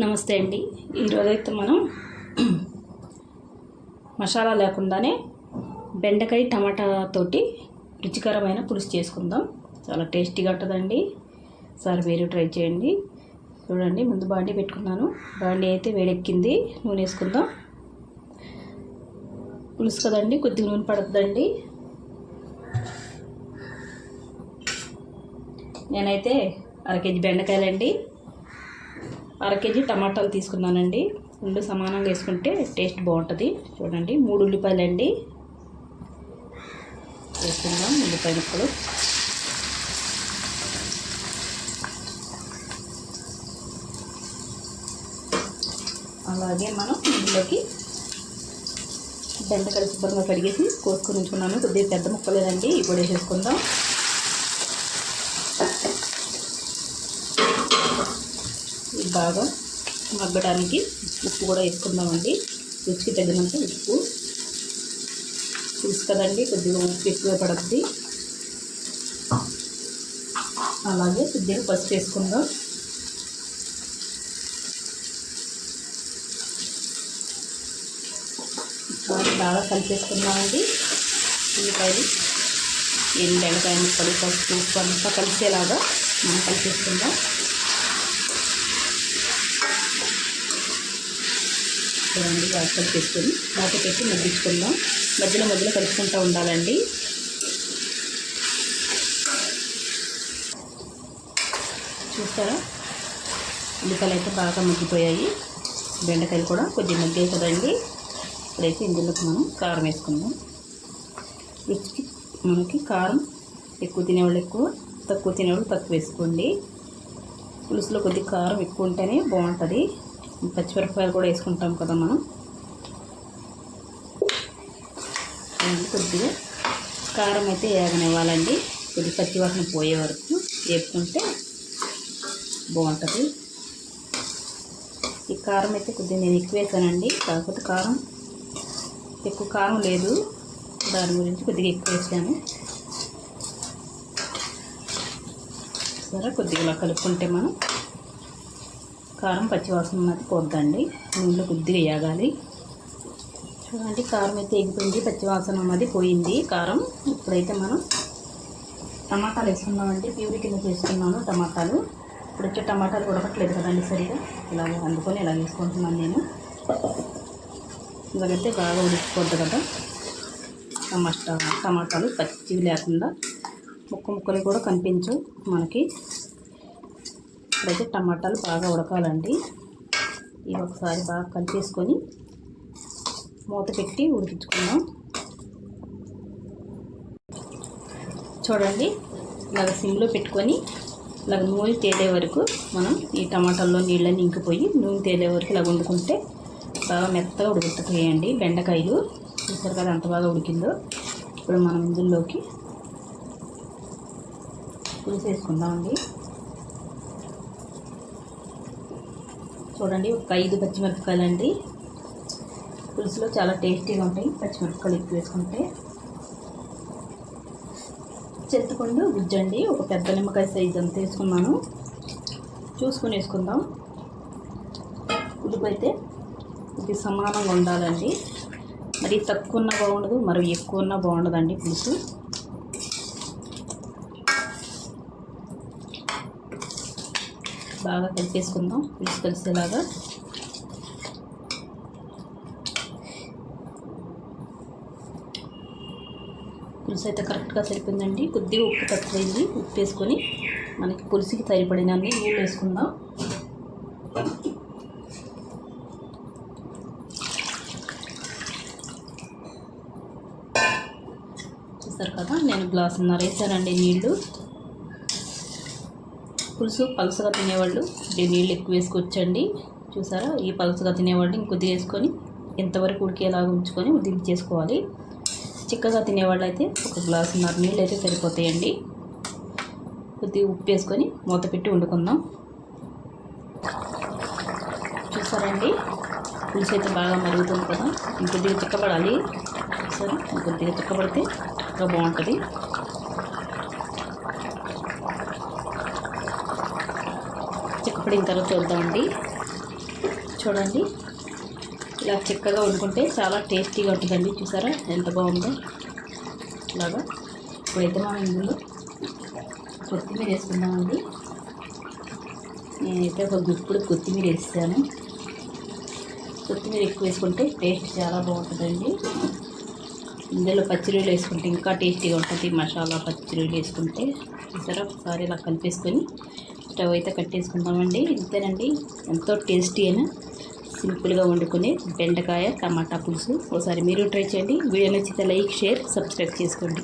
నమస్తే అండి. ఈరోజైతే మనం మసాలా లేకుండానే బెండకాయ టమాటా తోటి రుచికరమైన పులుసు చేసుకుందాం. చాలా టేస్టీగా ఉంటుందండి. సార్ మీరు ట్రై చేయండి. చూడండి, ముందు బాండీ పెట్టుకున్నాను. బాండీ అయితే వేడెక్కింది. నూనె వేసుకుందాం. పులుసు కదండి, కొద్దిగా నూనె పడుతుందండి. నేనైతే 1/2 కేజీ బెండకాయలండి, 1/2 కేజీ టమాటాలు తీసుకున్నానండి. రెండు సమానంగా వేసుకుంటే టేస్ట్ బాగుంటుంది. చూడండి, 3 ఉల్లిపాయలండి వేసుకుందాం. ఉల్లిపాయ ముక్కలు అలాగే మనం ఇందులోకి బెండకాయలు శుభ్రంగా కడిగేసి కోసుకొని ఉంచుకున్నాను. కొద్దిగా పెద్ద ముక్కలేదండి, ఇప్పుడు వేసేసుకుందాం. బాగా మగ్గడానికి ఉప్పు కూడా వేసుకుందామండి. రుచికి తగినంత ఉప్పు. పులుసు కదండి, కొద్దిగా ఉప్పు ఎక్కువ పడుతుంది. అలాగే కొద్దిగా పసుపు వేసుకుందాం. బాగా కలిపేసుకుందామండి. ఉల్లిపాయలు, బెండకాయ ముక్కలు, పసుపు, ఉప్పు అంతా కలిసేలాగా మనం కలిపేసుకుందాం. చూడండి, బాగా కలిపేసుకొని మూత పెట్టి మగ్గించుకుందాం. మధ్యలో మధ్యలో కలుపుకుంటూ ఉండాలండి. చూస్తారా, ఉల్లిపాయలు అయితే బాగా మగ్గిపోయాయి. బెండకాయలు కూడా కొద్దిగా మగ్గాయి కదండి. ఇప్పుడైతే ఇందులోకి మనం కారం వేసుకుందాం. రుచికి మనకి కారం ఎక్కువ తినేవాళ్ళు ఎక్కువ, తక్కువ తినేవాళ్ళు తక్కువ వేసుకోండి. పులుసులో కొద్దిగా కారం ఎక్కువ ఉంటేనే బాగుంటుంది. పచ్చిమిరపకాయలు కూడా వేసుకుంటాం కదా మనం. కొద్దిగా కారం అయితే వేగనివ్వాలండి. కొద్దిగా పచ్చివాసన పోయే వరకు వేపుకుంటే బాగుంటుంది. ఈ కారం అయితే కొద్దిగా నేను ఎక్కువ వేసానండి, కాకపోతే ఎక్కువ కారం లేదు, దాని గురించి కొద్దిగా ఎక్కువ వేసాను. సరే, కొద్దిగా ఇలా కలుపుకుంటే మనం కారం పచ్చివాసన అన్నది పోద్దండి. నూనెలో కొద్దిగా వేగాలి. చూడండి, కారం అయితే ఎగిపోయింది, పచ్చివాసన అన్నది పోయింది కారం. ఇప్పుడైతే మనం టమాటాలు వేసుకున్నామండి. ప్యూరీ కింద చేసుకున్నాను టమాటాలు. ఇప్పుడు వచ్చే టమాటాలు ఉడకట్లేదు కదండి సరిగా, ఇలాగ అందుకొని ఇలా వేసుకుంటున్నాను నేను. ఇలాగైతే బాగా ఉడికిపోద్ది కదా టమాటాలు, పచ్చివి లేకుండా ముక్కలు కూడా కనిపించవు మనకి. ఇప్పుడైతే టమాటాలు బాగా ఉడకాలండి. ఇవి ఒకసారి బాగా కలిపేసుకొని మూత పెట్టి ఉడికించుకుందాం. చూడండి, ఇలాగ సిమ్లో పెట్టుకొని ఇలాగ నూనె తేలే వరకు మనం ఈ టమాటాల్లో నీళ్ళని ఇంకిపోయి నూనె తేలే వరకు ఇలా వండుకుంటే బాగా మెత్తగా ఉడుకుతాయండి బెండకాయలు. చూసారు కదా ఎంత బాగా ఉడికిందో. ఇప్పుడు మనం ఇందులోకి పులుసు వేసుకుందామండి. చూడండి, ఒక 5 పచ్చిమిరపకాయలు అండి. పులుసులో చాలా టేస్టీగా ఉంటాయి పచ్చిమిరపకాయలు ఎక్కువ వేసుకుంటే. చింతపండు గుజ్జండి, ఒక పెద్ద నిమ్మకాయ సైజు అంత వేసుకున్నాను. చూసుకొని వేసుకుందాం. ఉప్పు అయితే ఇది సమానంగా ఉండాలండి. మరి తక్కువ ఉన్నా బాగుండదు, మరి ఎక్కువ ఉన్నా బాగుండదండి పులుసు. బాగా కలిపేసుకుందాం పులుసు కలిసేలాగా. పులుసు అయితే కరెక్ట్గా సరిపోయిందండి. కొద్దిగా ఉప్పు తక్కువైంది. ఉప్పు వేసుకొని మనకి పులుసుకి సరిపడినన్ని నీళ్ళు వేసుకుందాం. చూస్తారు కదా, నేను గ్లాసున్నర వేసానండి నీళ్ళు. పులుసు పలుసగా తినేవాళ్ళు నీళ్ళు ఎక్కువ వేసుకోవచ్చండి. చూసారా, ఈ పలుసగా తినేవాళ్ళు ఇంకొద్దిగా వేసుకొని ఎంతవరకు ఉడికేలాగా ఉంచుకొని దించేసుకోవాలి. చిక్కగా తినేవాళ్ళు అయితే ఒక గ్లాసున్నర నీళ్ళు అయితే సరిపోతాయండి. కొద్దిగా ఉప్పు వేసుకొని మూత పెట్టి వండుకుందాం. చూసారండి, పులుసు అయితే బాగా మరుగుతుంది కదా. ఇంకొద్దిగా చిక్కబడాలి. సరే, ఇంకొద్దిగా చిక్కబడితే ఇంకా బాగుంటుంది. చిక్కపడిన తర్వాత చూద్దామండి. చూడండి ఇలా చిక్కగా వండుకుంటే చాలా టేస్టీగా ఉంటుందండి. చూసారా ఎంత బాగుందో. ఇలాగా ఇప్పుడైతే మనం ఇందులో కొత్తిమీర వేసుకుందామండి. నేనైతే ఒక గుప్పుడు కొత్తిమీర వేసాను. కొత్తిమీర ఎక్కువ వేసుకుంటే టేస్ట్ చాలా బాగుంటుందండి. ఇందులో పచ్చిరొయ్యలు వేసుకుంటే ఇంకా టేస్టీగా ఉంటుంది. మసాలా పచ్చిరొయ్యలు వేసుకుంటే చూసారా. ఒకసారి ఇలా కలిపేసుకొని స్టవ్ అయితే కట్టేసుకుందామండి. ఇంతేనండి, ఎంతో టేస్టీ అయిన సింపుల్గా వండుకునే బెండకాయ టమాటా పులుసు. ఒకసారి మీరు ట్రై చేయండి. వీడియో నచ్చితే లైక్, షేర్, సబ్స్క్రైబ్ చేసుకోండి.